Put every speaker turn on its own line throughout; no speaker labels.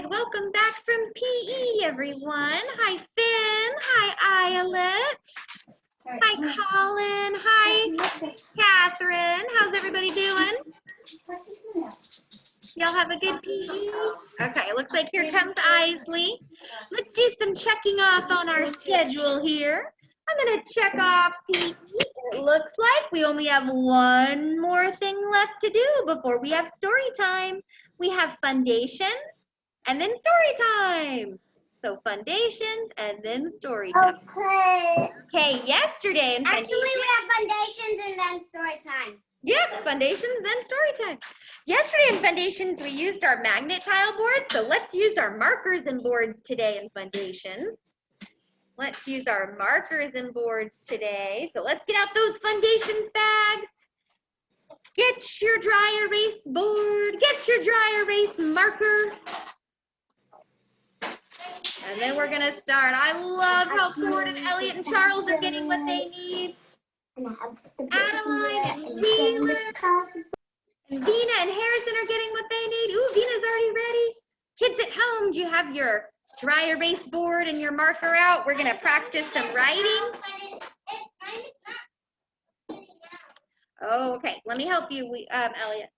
welcome back from PE, everyone. Hi, Finn. Hi, Islet. Hi, Colin. Hi, Catherine. How's everybody doing? Y'all have a good PE? Okay, looks like here comes Isley. Let's do some checking off on our schedule here. I'm going to check off PE. It looks like we only have one more thing left to do before we have story time. We have foundations and then story time. So foundations and then story time. Okay, yesterday in foundations.
Actually, we have foundations and then story time.
Yep, foundations, then story time. Yesterday in foundations, we used our magnet tile board, so let's use our markers and boards today in foundations. Let's use our markers and boards today. So let's get out those foundations bags. Get your dry erase board, get your dry erase marker. And then we're gonna start. I love how Ford and Elliot and Charles are getting what they need. Adeline and Wheeler and Vina and Harrison are getting what they need. Ooh, Vina's already ready. Kids at home, do you have your dry erase board and your marker out? We're gonna practice some writing. Oh, okay. Let me help you, Elliot.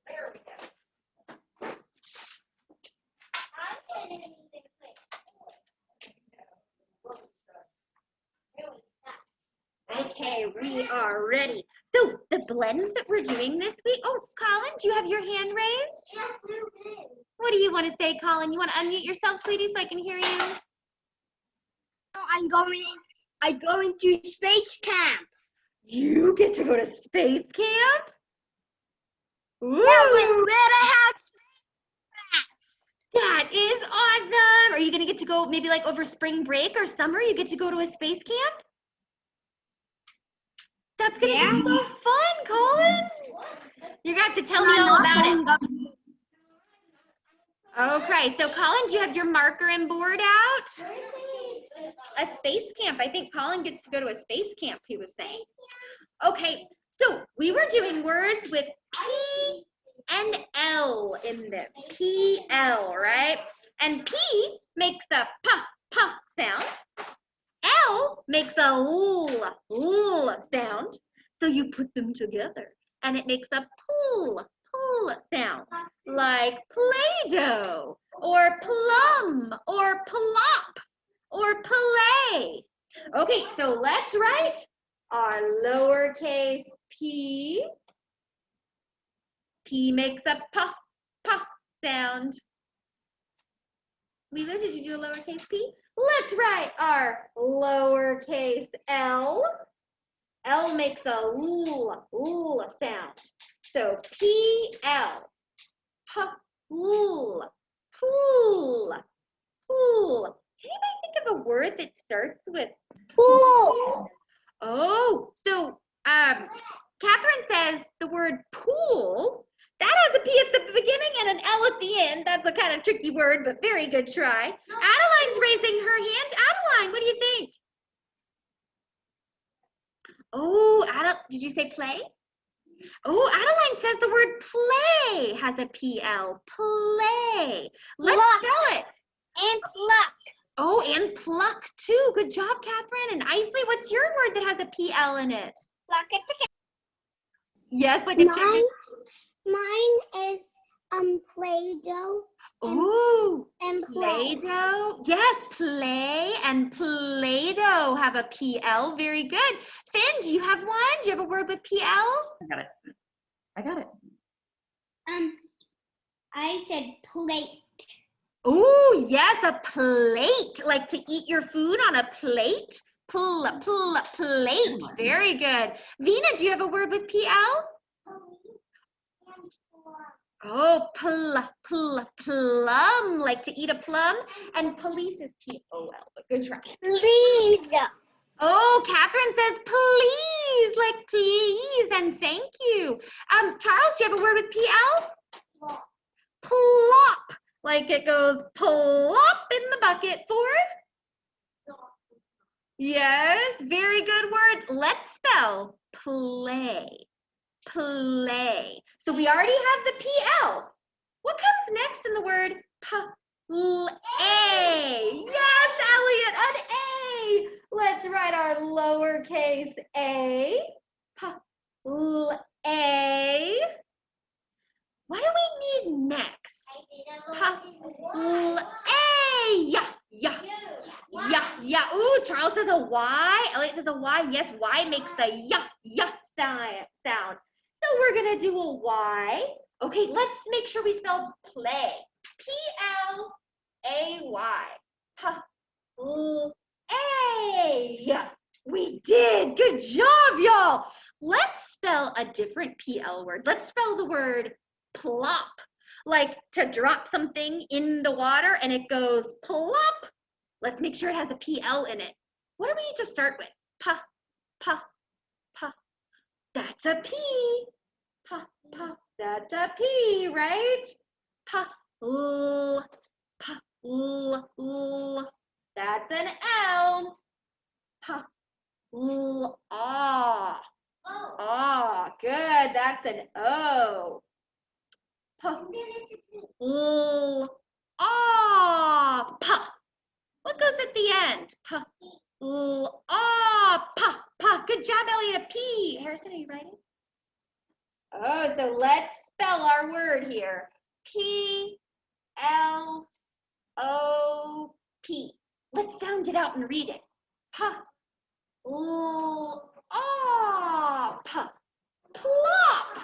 There we go. Okay, we are ready. So the blends that we're doing this week. Oh, Colin, do you have your hand raised?
Yes, we did.
What do you want to say, Colin? You want to unmute yourself, sweetie, so I can hear you?
I'm going to space camp.
You get to go to space camp? Ooh.
Yeah, we're at house.
That is awesome. Are you going to get to go maybe like over spring break or summer? You get to go to a space camp? That's going to be so fun, Colin. You're going to have to tell me all about it. Okay, so Colin, do you have your marker and board out? A space camp. I think Colin gets to go to a space camp, he was saying. Okay, so we were doing words with P and L in them. P-L, right? And P makes a P sound. L makes a L sound. So you put them together and it makes a pull sound, like Play-Doh, or plum, or plop, or play. Okay, so let's write our lowercase p. P makes a p sound. Wheeler, did you do a lowercase p? Let's write our lowercase l. L makes a l sound. So P-L, pool. Can anybody think of a word that starts with
Pool.
Oh, so Catherine says the word pool, that has a P at the beginning and an L at the end. That's a kind of tricky word, but very good try. Adeline's raising her hand. Adeline, what do you think? Oh, did you say play? Oh, Adeline says the word play has a P-L. Play. Let's spell it.
And pluck.
Oh, and pluck too. Good job, Catherine. And Isley, what's your word that has a P-L in it?
Pluck a chicken.
Yes, like a chicken.
Mine is Play-Doh.
Ooh,
And
Play-Doh. Yes, play and Play-Doh have a P-L. Very good. Finn, do you have one? Do you have a word with P-L? I got it.
I said plate.
Ooh, yes, a plate. Like to eat your food on a plate. Plate. Very good. Vina, do you have a word with P-L? Oh, plum, like to eat a plum. And police is P-O-L, but good try.
Please.
Oh, Catherine says please, like please and thank you. Charles, do you have a word with P-L? Plop, like it goes plop in the bucket. Ford? Yes, very good word. Let's spell play, play. So we already have the PL. What comes next in the word play? Yes, Elliot, an A. Let's write our lowercase a. Play. What do we need next? Play. Yeah, yeah. Yeah, yeah. Ooh, Charles says a Y. Elliot says a Y. Yes, Y makes the yeah sound. So we're gonna do a Y. Okay, let's make sure we spell play. P-L-A-Y. Play. We did. Good job, y'all. Let's spell a different PL word. Let's spell the word plop. Like to drop something in the water and it goes plop. Let's make sure it has a PL in it. What do we need to start with? Pa. That's a P. Pa. That's a P, right? Pa. L. Pa. L. That's an L. Pa. L. Ah. Ah. Good. That's an O. Pa. L. Ah. Pa. What goes at the end? Pa. L. Ah. Pa. Pa. Good job, Elliot. A P. Harrison, are you writing? Oh, so let's spell our word here. P-L-O-P. Let's sound it out and read it. Pa. L-Ah. Pa. Plop.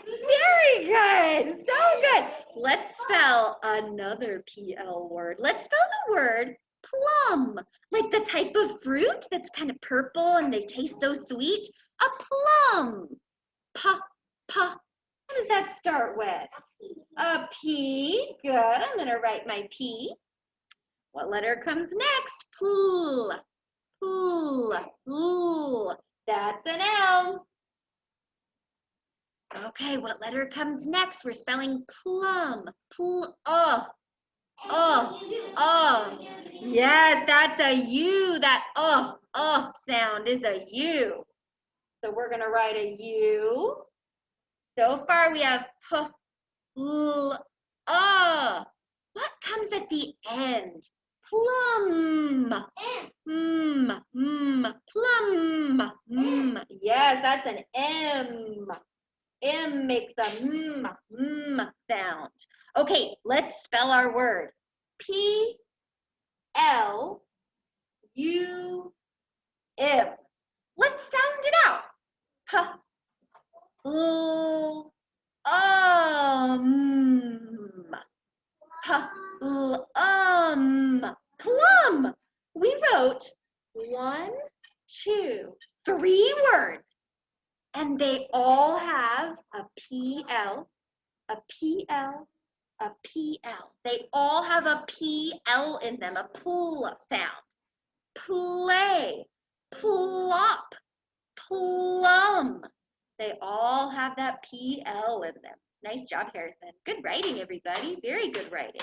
Very good. So good. Let's spell another PL word. Let's spell the word plum. Like the type of fruit that's kind of purple and they taste so sweet. A plum. Pa. What does that start with? A P. Good. I'm going to write my P. What letter comes next? Pl. That's an L. Okay, what letter comes next? We're spelling plum. Yes, that's a U. That sound is a U. So we're going to write a U. So far we have P, L, What comes at the end? Plum. Plum. Yes, that's an M. M makes a sound. Okay, let's spell our word. P-L-U-M. Let's sound it out. Plum. Plum. We wrote 1, 2, 3 words, and they all have a PL, a PL, a PL. They all have a PL in them, a pl sound. Play, plop, plum. They all have that PL in them. Nice job, Harrison. Good writing, everybody. Very good writing.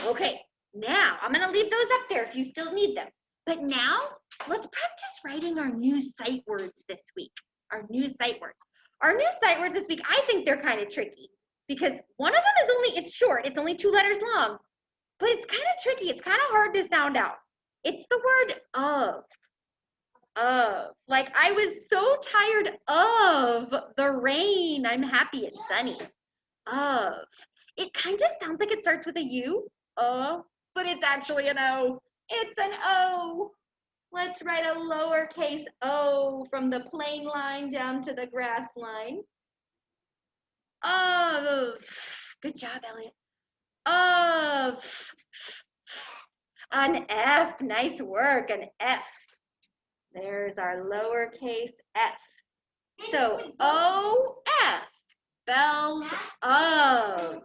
Okay, now I'm going to leave those up there if you still need them. But now let's practice writing our new sight words this week. Our new sight words. Our new sight words this week, I think they're kind of tricky because one of them is it's short. It's only 2 letters long, but it's kind of tricky. It's kind of hard to sound out. It's the word of. Like I was so tired of the rain. I'm happy it's sunny. Of. It kind of sounds like it starts with a U, but it's actually an O. It's an O. Let's write a lowercase o from the plain line down to the grass line. Of. Good job, Elliot. Of. An F. Nice work, an F. There's our lowercase f. So O-F spells of.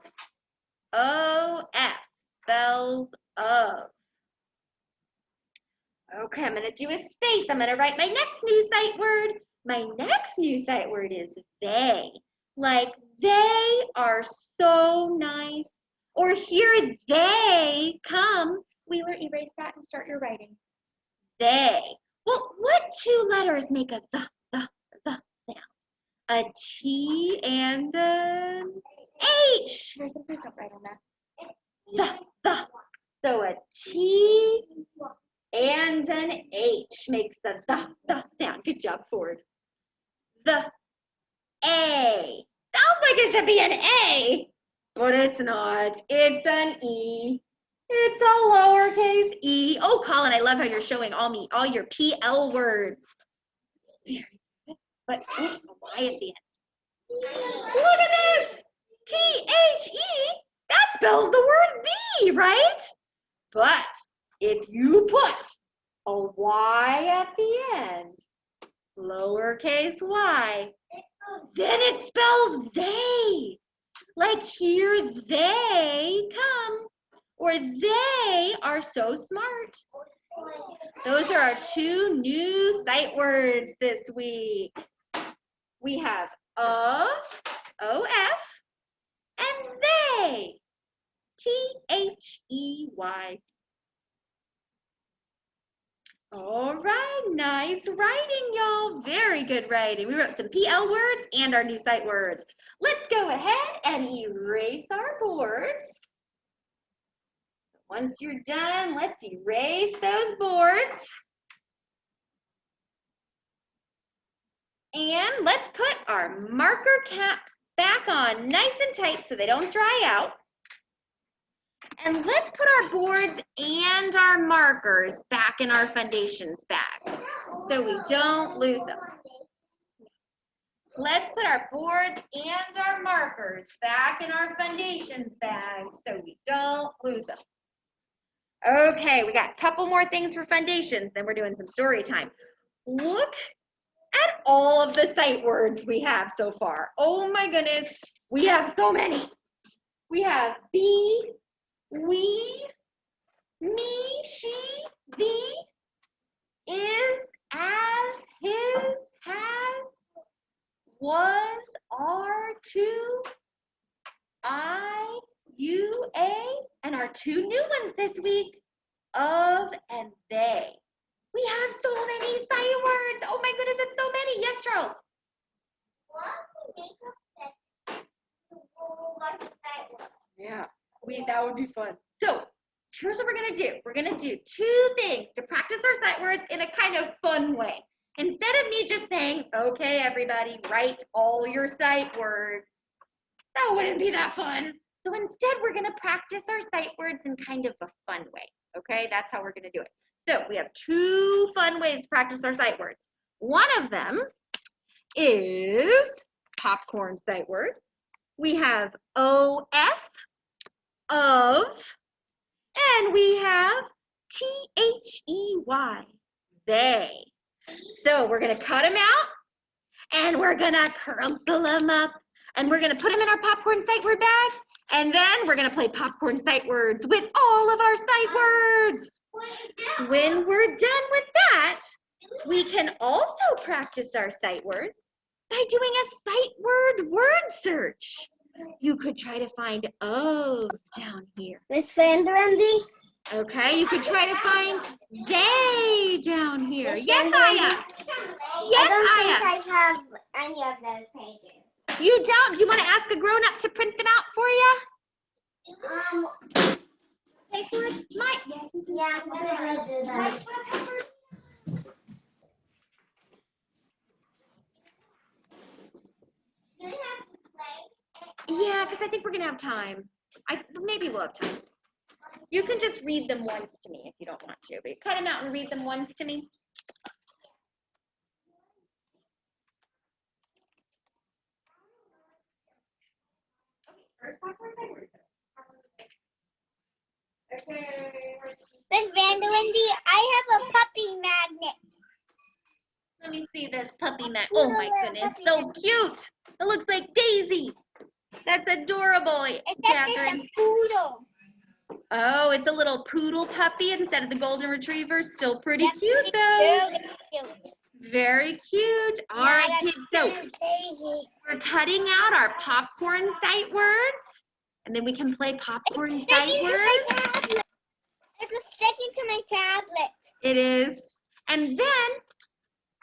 O-F spells of. Okay, I'm going to do a space. I'm going to write my next new sight word. My next new sight word is they. Like they are so nice. Or here they come. Wheeler, erase that and start your writing. They. Well, what 2 letters make a the a T and an H. Harrison, please don't write on that. The. So a T and an H makes the sound. Good job, Ford. The A. Sounds like it should be an A, but it's not. It's an E. It's a lowercase e. Oh, Colin, I love how you're showing all your PL words. Very good. But a Y at the end. Look at this. T-H-E. That spells the word bee, right? But if you put a Y at the end, lowercase y, then it spells they. Like here they come, or they are so smart. Those are our 2 new sight words this week. We have of, O-F, and they, T-H-E-Y. All right, nice writing, y'all. Very good writing. We wrote some PL words and our new sight words. Let's go ahead and erase our boards. Once you're done, let's erase those boards. And let's put our marker caps back on nice and tight so they don't dry out. And let's put our boards and our markers back in our foundations bags so we don't lose them. Let's put our boards and our markers back in our foundations bags so we don't lose them. Okay, we got a couple more things for foundations, then we're doing some story time. Look at all of the sight words we have so far. Oh my goodness, we have so many. We have be, we, me, she, thee, is, as, his, has, was, are, to, I, you, a, and our 2 new ones this week, of and they. We have so many sight words. Oh my goodness, it's so many. Yes, Charles. Yeah, that would be fun. So here's what we're gonna do. We're gonna do 2 things to practice our sight words in a kind of fun way. Instead of me just saying, okay, everybody, write all your sight words, that wouldn't be that fun. So instead, we're gonna practice our sight words in kind of a fun way. Okay, that's how we're gonna do it. So we have 2 fun ways to practice our sight words. One of them is popcorn sight words. We have O-F, of, and we have T-H-E-Y, they. So we're gonna cut them out, and we're gonna crumple them up, and we're gonna put them in our popcorn sight word bag, and then we're gonna play popcorn sight words with all of our sight words. When we're done with that, we can also practice our sight words by doing a sight word search. You could try to find of down here.
Miss Van Randy?
Okay, you could try to find they down here.
Miss
Yes,
Van
Aya.
Randy?
Yes,
I
Aya.
don't think I have any of those pages.
You don't? Do you want to ask a grown-up to print them out for you? Pay for it? Mike, yes, we do.
Yeah, I'm gonna do that.
Mike, want to pay for it? Yeah, because I think we're going to have time. Maybe we'll have time. You can just read them once to me if you don't want to, but cut them out and read them once to me.
Miss Van Randy, I have a puppy magnet.
Let me see this puppy mat. Oh my goodness, so cute. It looks like Daisy. That's adorable,
Except it's
Catherine.
a poodle.
Oh, it's a little poodle puppy instead of the golden retriever. Still pretty
Yep,
cute
she's
though.
really cute.
Very cute. All right, kids, so
Daisy.
we're cutting out our popcorn sight words, and then we can play popcorn sight
Sticking to
words.
my tablet. It was sticking to my tablet.
It is. And then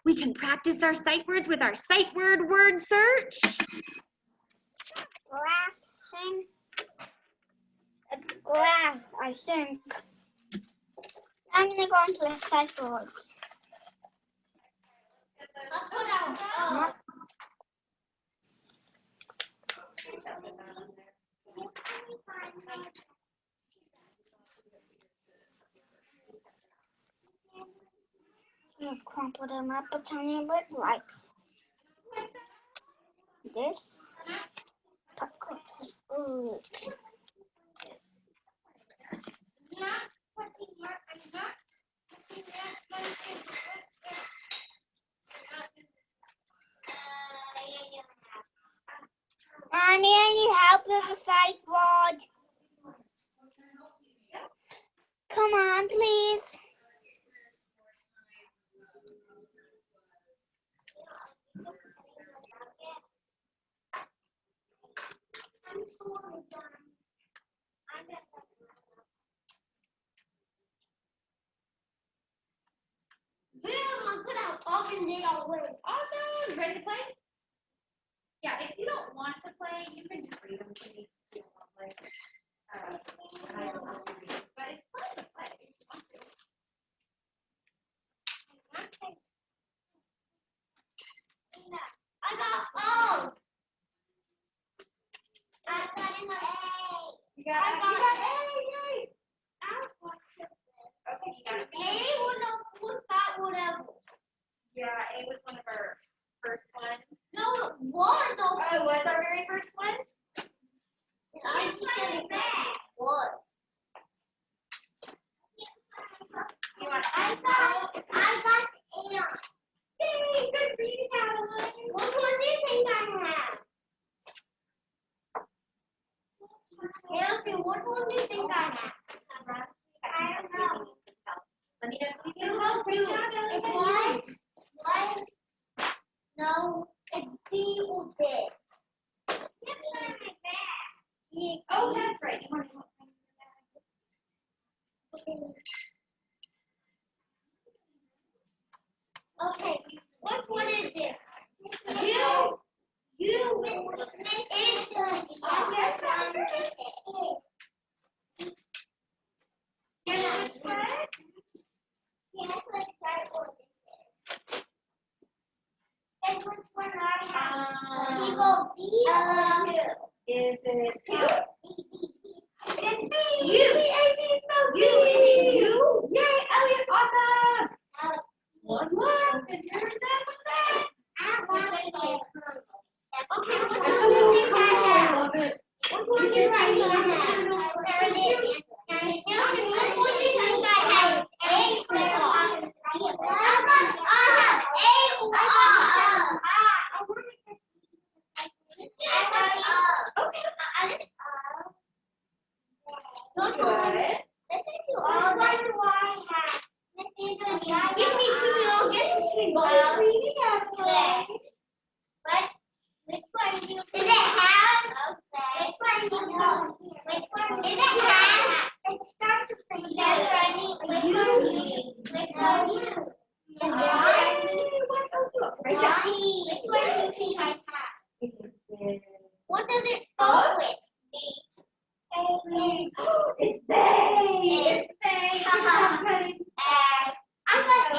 We can practice our sight words with our sight word search.
Glassing. It's glass, I think. I'm gonna go into the sight words. I'm gonna crumple them up a tiny bit like this. Popcorn. Ooh. Mommy, I need help with the sight word. Come on, please.
Awesome. Ready to play? Yeah, if you don't want to play, you can just read them to me. If you don't want to play. I don't want to read, but it's fun to play if you want to.
I got O. I got an A.
You got
I got
A.
A.
Okay, you got it.
A was that whatever.
Yeah, A was one of our first ones.
No, it was.
Oh, it was our very first one?
I got that. What?
You want
I got A.
Yay, good for you, Caroline.
What one do you think I have? Elsie, what one do you think I have? I don't know.
Let me know if you
It
can
was
Great job,
it
Ellie.
was no, it's B or B.
Oh, that's right. You want to
Okay, what one is this? You is
Yes, what?
Yes, let's try one. And which one I have? You go B or two?
Is it two?
It's
You. You. Yay, Elliot, awesome. 1-1. And you're done with that.
Okay, what one do you think I have?
Love it.
What one do you think I have? What one do you think I have? A or R? I have A or R.
Okay.
Don't
Good.
listen to all that I have. Give me two, I'll get the two. Which one do you Is it half? Which one do you know? Which one? Is it half? It starts with the Which one? Which one? Which one do you think I have? What does it start with?
It's they.
It's
they.
I got A.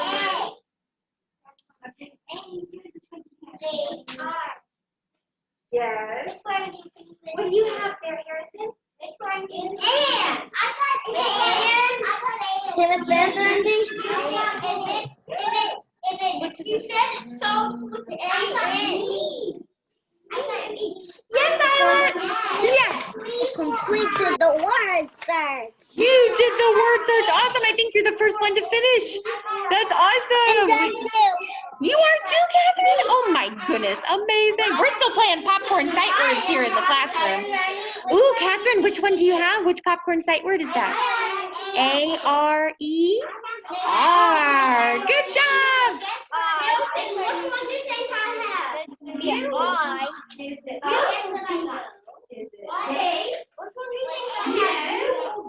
Yes.
Which one do you think?
What do you have there, Harrison?
Which one do you think? I got A. Can it spell anything? If you said it so with A. I got B.
Yes, Tyler. Yes.
Completed the word search.
You did the word search. Awesome. I think you're the first one to finish. That's awesome. You are too, Catherine? Oh my goodness. Amazing. We're still playing popcorn sight words here in the classroom. Ooh, Catherine, which one do you have? Which popcorn sight word is that? A-R-E? R. Good job.
Which one do you think I have? I.
Is it
A. Which one do you think I have?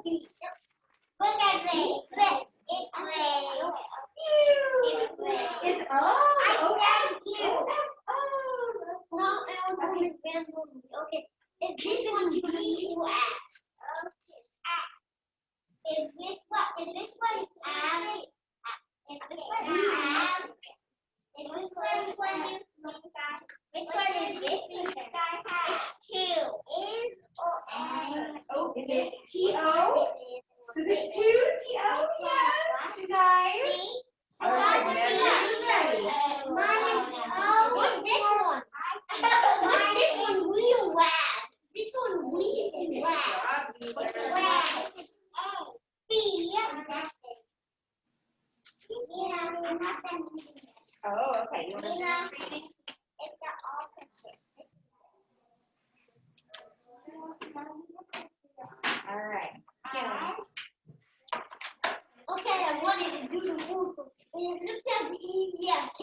Look at me. It's red.
It's O.
Is this one ab? Is this one ab? Is this one 20? Which one is this? It's two. Is or N?
Oh, is it T-O? Is it two? T-O? Yeah. Nice.
See?
All right, whenever you're ready.
What's this one? What's this one? Wheel wag. This one wheel wag. Wag. Oh, B.
Oh, okay. You want to
Nina,
finish reading?
it's the opposite.
All right.
Okay, I wanted to do the rules. It looks as easy as K.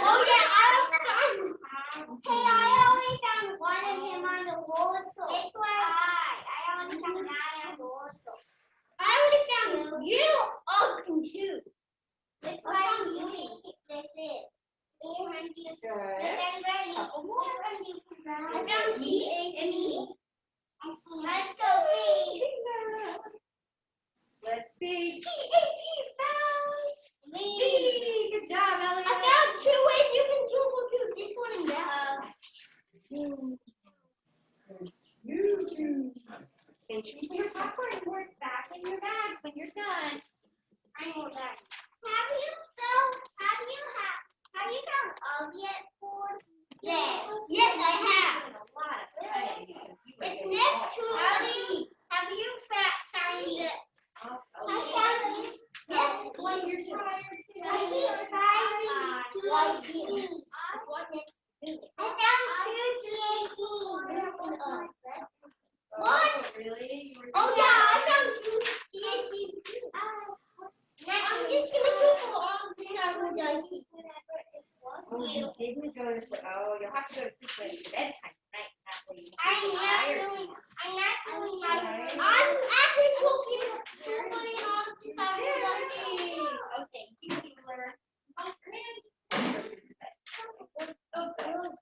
Oh yeah, I only found one of him on the wall. This one. I only found nine on the wall. I already found you on two. This one you. This is.
Good.
I found G, A, and E. Let's go, B.
Let's see.
G found me.
B. Good job, Elliot.
I found two ways you can do this one and that.
Make sure you put your popcorn board back in your bags when you're done.
I know that. Have you found yet board? Yes, I have. It's next to have you found it? I found it. Yes, when you're tired too. I found two. What?
Really?
Oh yeah, I found two TNT. I'm just gonna do all of this. I will die.
Oh, you didn't go to sleep. Oh, you'll have to go to sleep when it's bedtime tonight. Not when you
I'm
tired
actually
tomorrow.
I'm actually supposed to be doing all of this. I will die.
Oh, thank you, Keeler.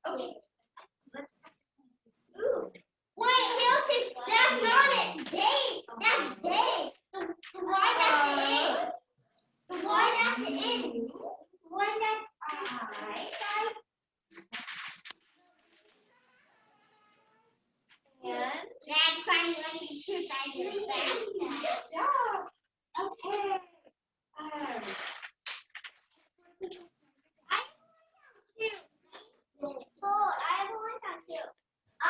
Okay. Ooh.
Wait, Hilton, that's not it. Dave, that's Dave. The one that's the end. The one that's the end. The one that's
And
That's fine. Let me choose. I do that.
good job.
Okay. I've only found two. I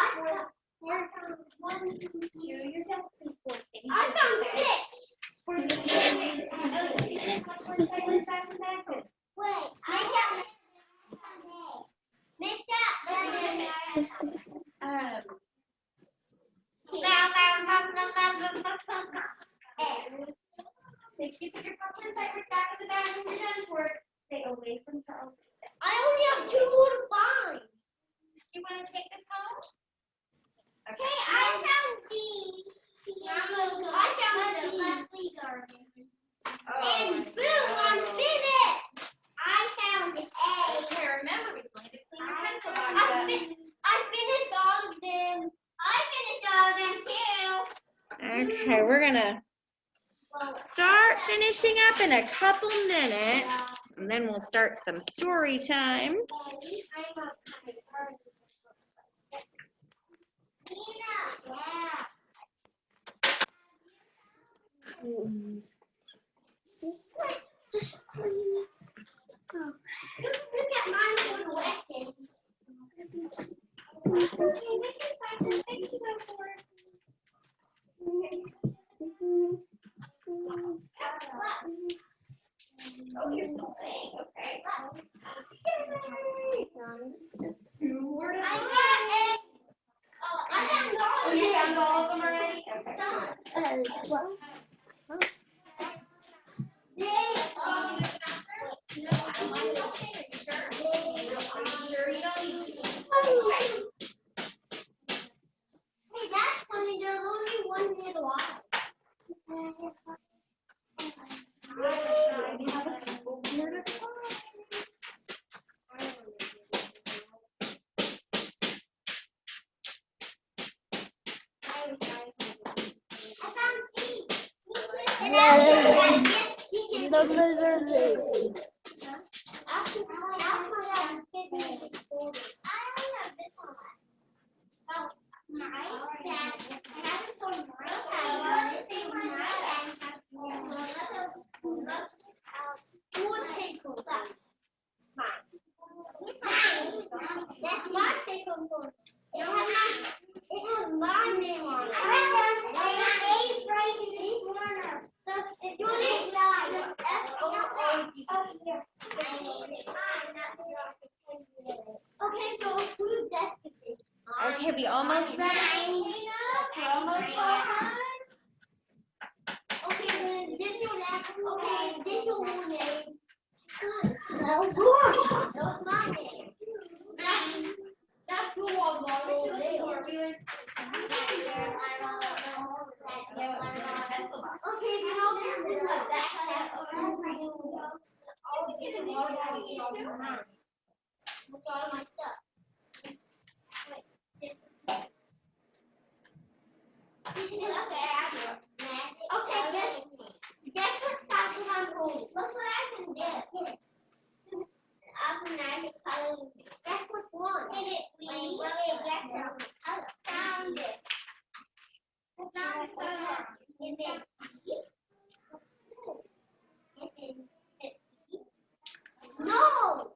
found one, two.
Your desk, please, for
I found six. Wait, I found. Missed
Make sure you put your popcorn diapers back in the bag when you're done for it. Stay away from Charles.
I only have two more to find.
Do you want to take this home?
Okay, I found B. I found the lovely garden. And boom, I'm finished. I found A.
Okay, remember, we still need to clean your pencil box
I
up.
finished all of them. I finished all of them too.
Okay, we're gonna start finishing up in a couple minutes, and then we'll start some story time.
Look at mine for the weapon.
Oh, you're still playing, okay.
I got it. I found all
Oh,
of
you
them.
found all of them already? Okay.
Hey, that's funny. There's only one little eye. That's my pickle board. It has my name on it. It's right in each corner. If you need okay, so who's that?
Okay, we almost ready.
We're almost done. Okay, then did your last, okay, did your name. No, that's my name. That's who I'm on today. Okay, then I'll give this my backpack. I'll get a water bottle. With all my stuff. Okay, guess what size I'm holding? Look what I can do. Guess which one? Found it. No!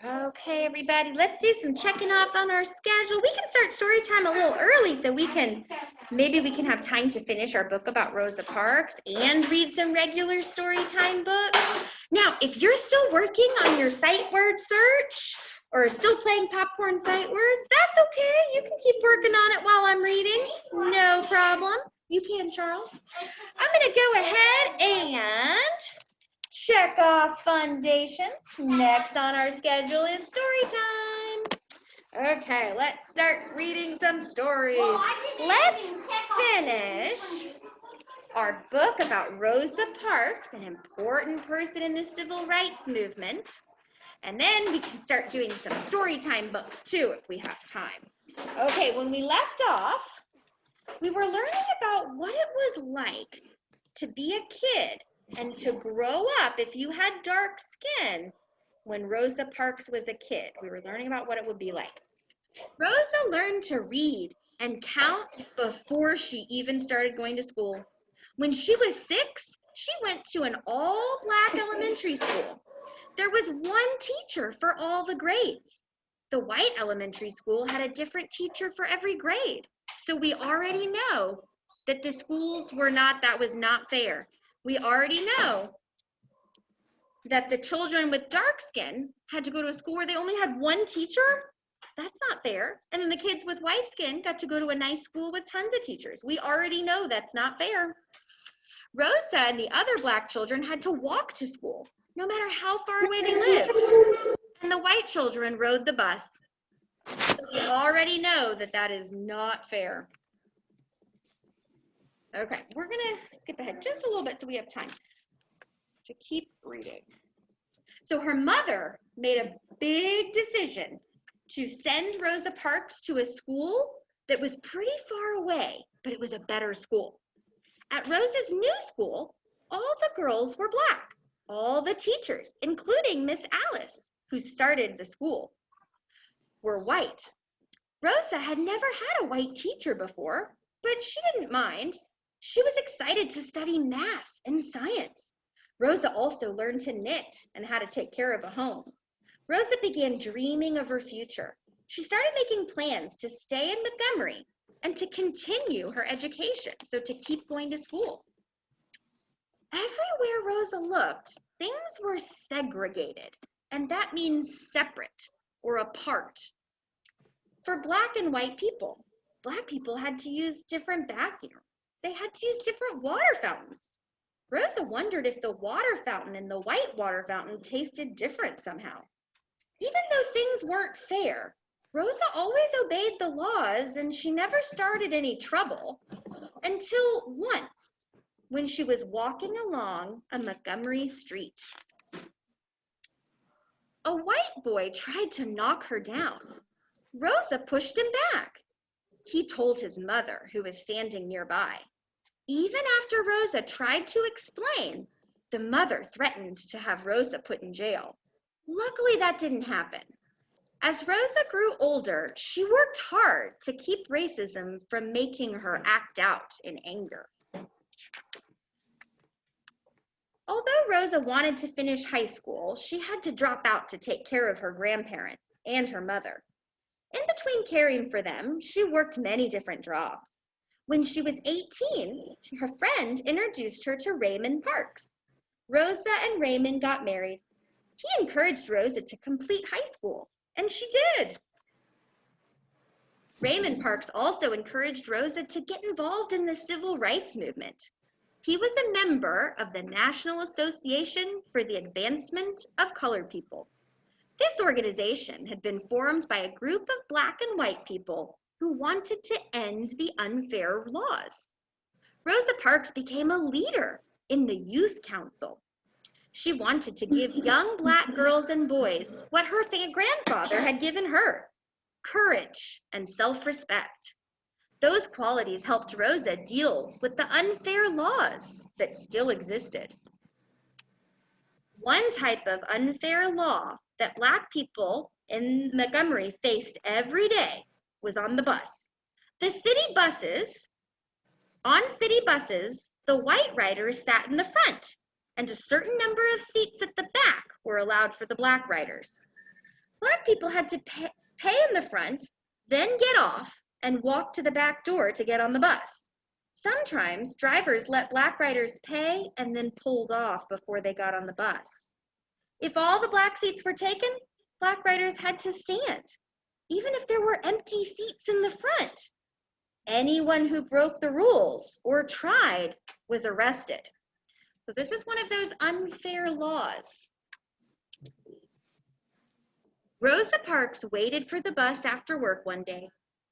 Okay, everybody, let's do some checking off on our schedule. We can start story time a little early so maybe we can have time to finish our book about Rosa Parks and read some regular story time books. Now, if you're still working on your sight word search or still playing popcorn sight words, that's okay. You can keep working on it while I'm reading. No problem. You can, Charles. I'm going to go ahead and check off foundations. Next on our schedule is story time. Okay, let's start reading some stories. Let's finish our book about Rosa Parks, an important person in the civil rights movement. And then we can start doing some story time books too if we have time. Okay, when we left off, we were learning about what it was like to be a kid and to grow up if you had dark skin when Rosa Parks was a kid. We were learning about what it would be like. Rosa learned to read and count before she even started going to school. When she was 6, she went to an all-black elementary school. There was one teacher for all the grades. The white elementary school had a different teacher for every grade. So we already know that the schools that was not fair. We already know that the children with dark skin had to go to a school where they only had one teacher. That's not fair. And then the kids with white skin got to go to a nice school with tons of teachers. We already know that's not fair. Rosa and the other black children had to walk to school, no matter how far away they lived. And the white children rode the bus. So we already know that that is not fair. Okay, we're gonna skip ahead just a little bit so we have time to keep reading. So her mother made a big decision to send Rosa Parks to a school that was pretty far away, but it was a better school. At Rosa's new school, all the girls were black. All the teachers, including Miss Alice, who started the school, were white. Rosa had never had a white teacher before, but she didn't mind. She was excited to study math and science. Rosa also learned to knit and how to take care of a home. Rosa began dreaming of her future. She started making plans to stay in Montgomery and to continue her education, so to keep going to school. Everywhere Rosa looked, things were segregated, and that means separate or apart. For black and white people, black people had to use different bathrooms. They had to use different water fountains. Rosa wondered if the water fountain and the white water fountain tasted different somehow. Even though things weren't fair, Rosa always obeyed the laws and she never started any trouble until once when she was walking along a Montgomery street. A white boy tried to knock her down. Rosa pushed him back. He told his mother, who was standing nearby. Even after Rosa tried to explain, the mother threatened to have Rosa put in jail. Luckily, that didn't happen. As Rosa grew older, she worked hard to keep racism from making her act out in anger. Although Rosa wanted to finish high school, she had to drop out to take care of her grandparents and her mother. In between caring for them, she worked many different jobs. When she was 18, her friend introduced her to Raymond Parks. Rosa and Raymond got married. He encouraged Rosa to complete high school, and she did. Raymond Parks also encouraged Rosa to get involved in the civil rights movement. He was a member of the National Association for the Advancement of Colored People. This organization had been formed by a group of Black and white people who wanted to end the unfair laws. Rosa Parks became a leader in the Youth Council. She wanted to give young Black girls and boys what her grandfather had given her: courage and self-respect. Those qualities helped Rosa deal with the unfair laws that still existed. One type of unfair law that Black people in Montgomery faced every day was on the bus. On city buses, the white riders sat in the front, and a certain number of seats at the back were allowed for the Black riders. Black people had to pay in the front, then get off and walk to the back door to get on the bus. Sometimes drivers let Black riders pay and then pulled off before they got on the bus. If all the Black seats were taken, Black riders had to stand, even if there were empty seats in the front. Anyone who broke the rules or tried was arrested. So this is one of those unfair laws. Rosa Parks waited for the bus after work one day.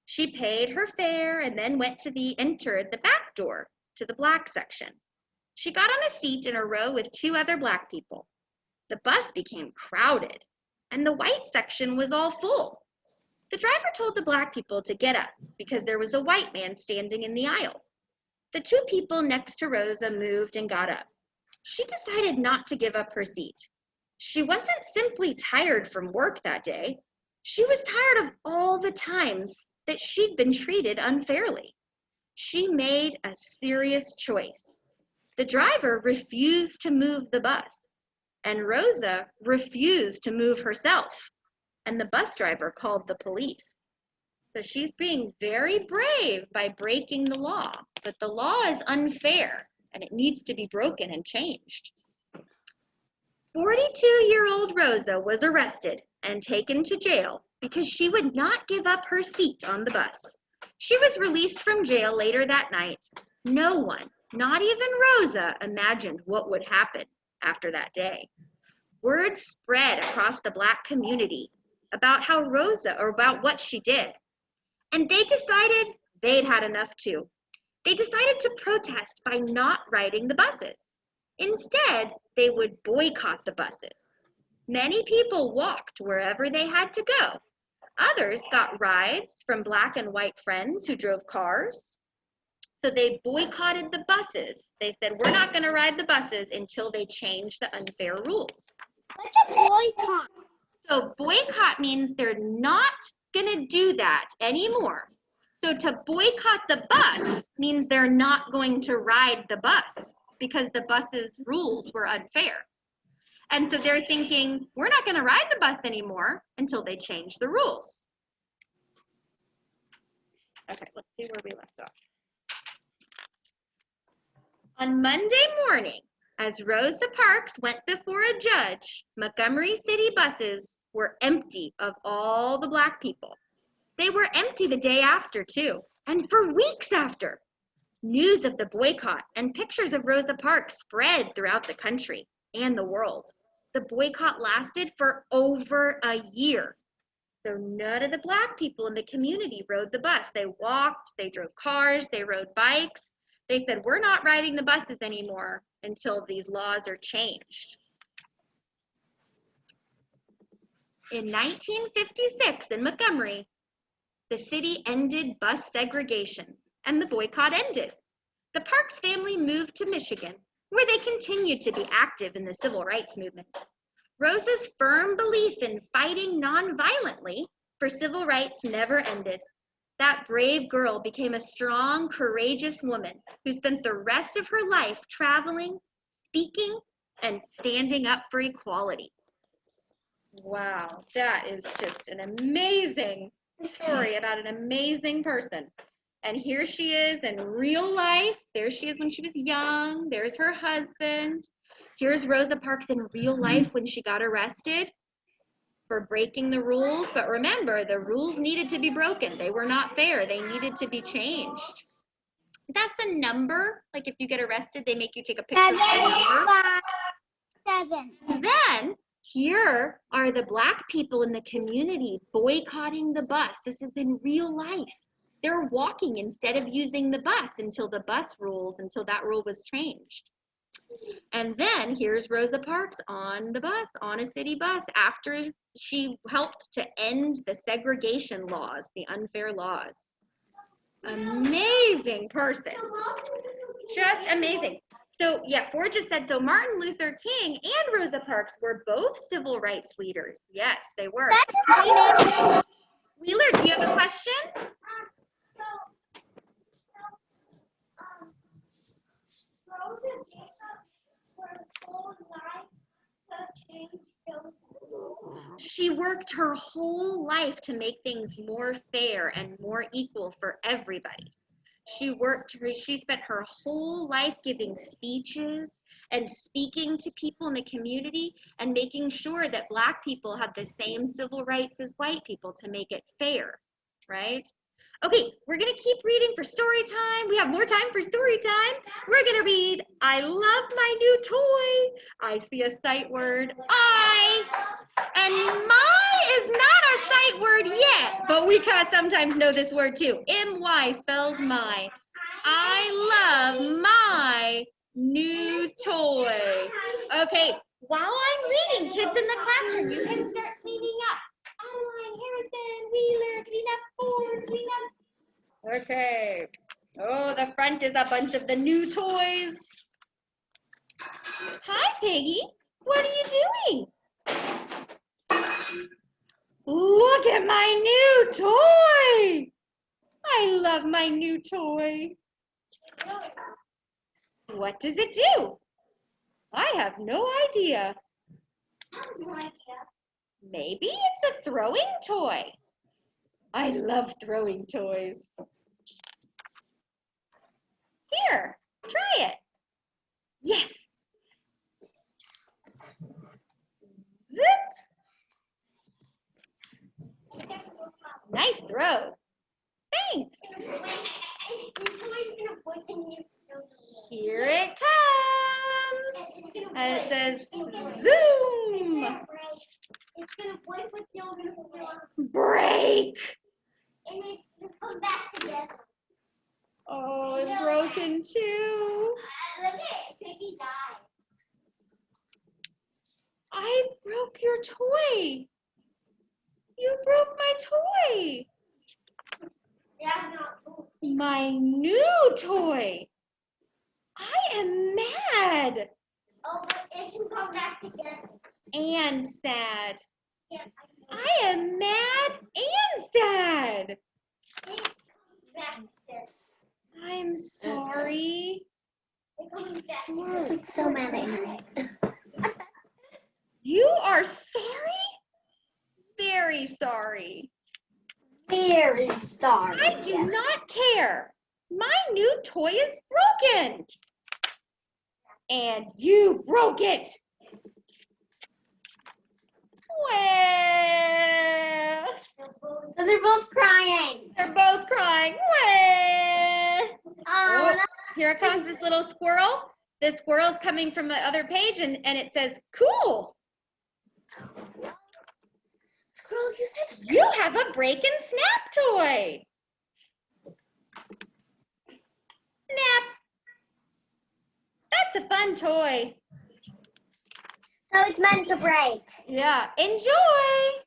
She paid her fare and then entered the back door to the Black section. She got on a seat in a row with two other Black people. The bus became crowded, and the white section was all full. The driver told the Black people to get up because there was a white man standing in the aisle. The two people next to Rosa moved and got up. She decided not to give up her seat. She wasn't simply tired from work that day. She was tired of all the times that she'd been treated unfairly. She made a serious choice. The driver refused to move the bus, and Rosa refused to move herself, and the bus driver called the police. So she's being very brave by breaking the law, but the law is unfair, and it needs to be broken and changed. 42-year-old Rosa was arrested and taken to jail because she would not give up her seat on the bus. She was released from jail later that night. No one, not even Rosa, imagined what would happen after that day. Word spread across the Black community about about what she did. And they decided they'd had enough too. They decided to protest by not riding the buses. Instead, they would boycott the buses. Many people walked wherever they had to go. Others got rides from Black and white friends who drove cars. So they boycotted the buses. They said, we're not going to ride the buses until they change the unfair rules.
What's a boycott?
So boycott means they're not going to do that anymore. So to boycott the bus means they're not going to ride the bus because the bus's rules were unfair. And so they're thinking, we're not going to ride the bus anymore until they change the rules. Okay, let's see where we left off. On Monday morning, as Rosa Parks went before a judge, Montgomery City buses were empty of all the Black people. They were empty the day after, too, and for weeks after. News of the boycott and pictures of Rosa Parks spread throughout the country and the world. The boycott lasted for over a year. So none of the Black people in the community rode the bus. They walked, they drove cars, they rode bikes. They said, we're not riding the buses anymore until these laws are changed. In 1956 in Montgomery, the city ended bus segregation and the boycott ended. The Parks family moved to Michigan, where they continued to be active in the civil rights movement. Rosa's firm belief in fighting nonviolently for civil rights never ended. That brave girl became a strong, courageous woman who spent the rest of her life traveling, speaking, and standing up for equality. Wow, that is just an amazing story about an amazing person. And here she is in real life. There she is when she was young. There's her husband. Here's Rosa Parks in real life when she got arrested for breaking the rules. But remember, the rules needed to be broken. They were not fair. They needed to be changed. That's a number. Like if you get arrested, they make you take a picture of the number.
7.
Then here are the Black people in the community boycotting the bus. This is in real life. They're walking instead of using the bus until that rule was changed. And then here's Rosa Parks on the bus, on a city bus, after she helped to end the segregation laws, the unfair laws. Amazing person. Just amazing. So yeah, Ford just said, so Martin Luther King and Rosa Parks were both civil rights leaders. Yes, they were. Wheeler, do you have a question? She worked her whole life to make things more fair and more equal for everybody. She spent her whole life giving speeches and speaking to people in the community and making sure that Black people have the same civil rights as white people to make it fair, right? Okay, we're gonna keep reading for story time. We have more time for story time. We're gonna read, I love my new toy. I see a sight word, I. And my is not our sight word yet, but we kind of sometimes know this word too. M-Y spells my. I love my new toy. Okay, while I'm reading, kids in the classroom, you can start cleaning up. Adeline, Harrison, Wheeler, clean up, Ford, clean up. Okay. Oh, the front is a bunch of the new toys. Hi, Piggy. What are you doing? Look at my new toy. I love my new toy. What does it do? I have no idea. Maybe it's a throwing toy. I love throwing toys. Here, try it. Yes. Zip. Nice throw. Thanks. Here it comes. And it says, zoom. Break.
And it's come back together.
Oh, it's broken too.
Look at it, Piggy died.
I broke your toy. You broke my toy.
That's not cool.
My new toy. I am mad
Oh, but it can come back together.
and sad.
Yeah,
I am mad and sad.
it comes back together.
I'm sorry.
It comes back
Ford,
together.
So mad at you.
you are sorry? Very sorry.
Very sorry.
I do not care. My new toy is broken. And you broke it. Well,
So they're both crying.
they're both crying. Well.
Oh,
Here comes this little squirrel. The squirrel's coming from the other page and it says, cool.
Squirrel, you said it's
You have a break and snap toy. Snap. That's a fun toy.
so it's meant to break.
Yeah, enjoy.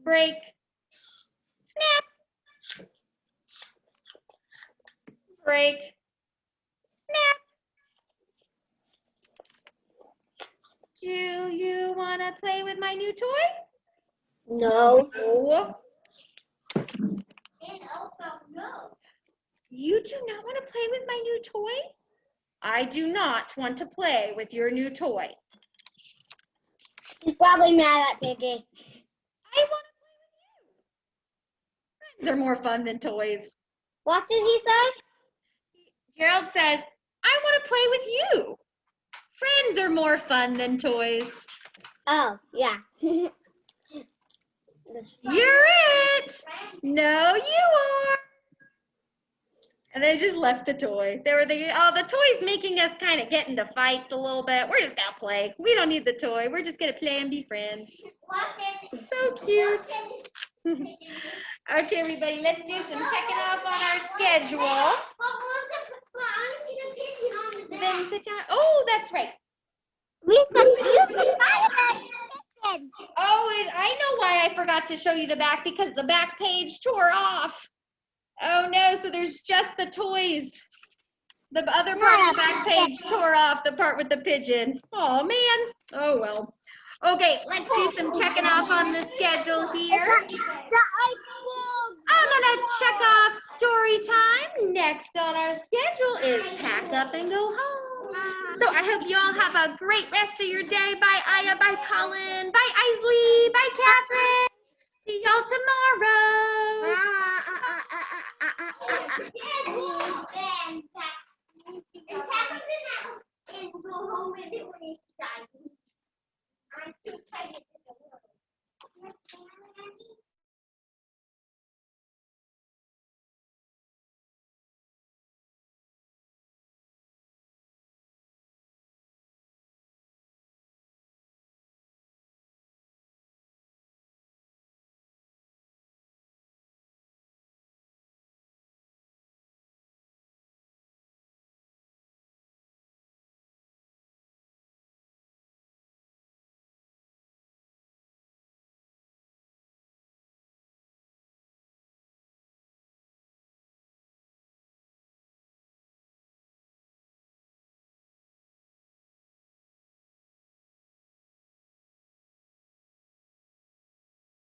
break, snap, break, snap. Do you want to play with my new toy?
No.
No.
And also no.
You do not want to play with my new toy? I do not want to play with your new toy.
He's probably mad at Piggy.
I want to play with you. Friends are more fun than toys.
What did he say?
Gerald says, I want to play with you. Friends are more fun than toys.
Oh, yeah.
You're it. No, you are. And they just left the toy. They were thinking, oh, the toy's making us kind of get into fights a little bit. We're just going to play. We don't need the toy. We're just going to play and be friends. So cute. Okay, everybody, let's do some checking off on our schedule. Then sit down. Oh, that's right. Oh, and I know why I forgot to show you the back, because the back page tore off. Oh no, so there's just the toys. The other part of the back page tore off, the part with the pigeon. Oh man. Oh well. Okay, let's do some checking off on the schedule here. I'm gonna check off story time. Next on our schedule is pack up and go home. So I hope you all have a great rest of your day. Bye, Aya. Bye, Colin. Bye, Isley. Bye, Catherine. See y'all tomorrow.
Schedule, then